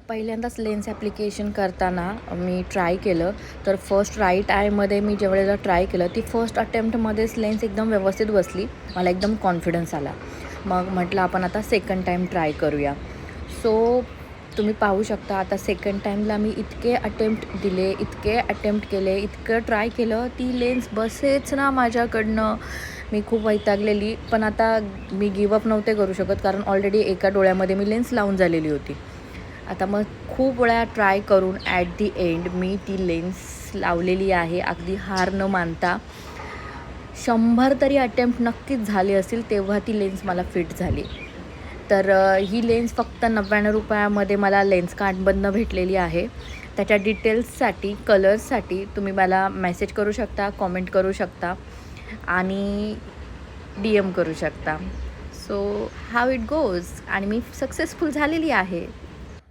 पहिल्यांदाच lens application करताना मी try केलं. तर फर्स्ट राईट आयमध्ये मी ज्यावेळेला ट्राय केलं ती फर्स्ट अटेम्प्टमध्येच लेन्स एकदम व्यवस्थित बसली. मला एकदम कॉन्फिडन्स आला. मग म्हटलं आपण आता सेकंड टाईम ट्राय करूया. सो तुम्ही पाहू शकता आता सेकंड टाईमला मी इतके अटेम्प्ट केले, इतकं ट्राय केलं, ती लेन्स बसेच ना माझ्याकडनं. मी खूप वैतागलेली. पण आता मी गिवअप नव्हते करू शकत कारण ऑलरेडी एका डोळ्यामध्ये मी लेन्स लावून झालेली होती. आता मग खूप वेळा ट्राय करून ॲट दी एंड मी ती लेन्स लावलेली आहे. अगदी हार न मानता 100 तरी अटेम्प्ट नक्कीच झाले असतील तेव्हा ती लेन्स मला फिट झाली. तर ही लेन्स फक्त 99 रुपयामध्ये मला लेन्स कार्टमधनं भेटलेली आहे. त्याच्या डिटेल्ससाठी, कलर्ससाठी तुम्ही मला मेसेज करू शकता, कॉमेंट करू शकता आणि DM करू शकता. सो हाव इट गोज आणि मी सक्सेसफुल झालेली आहे.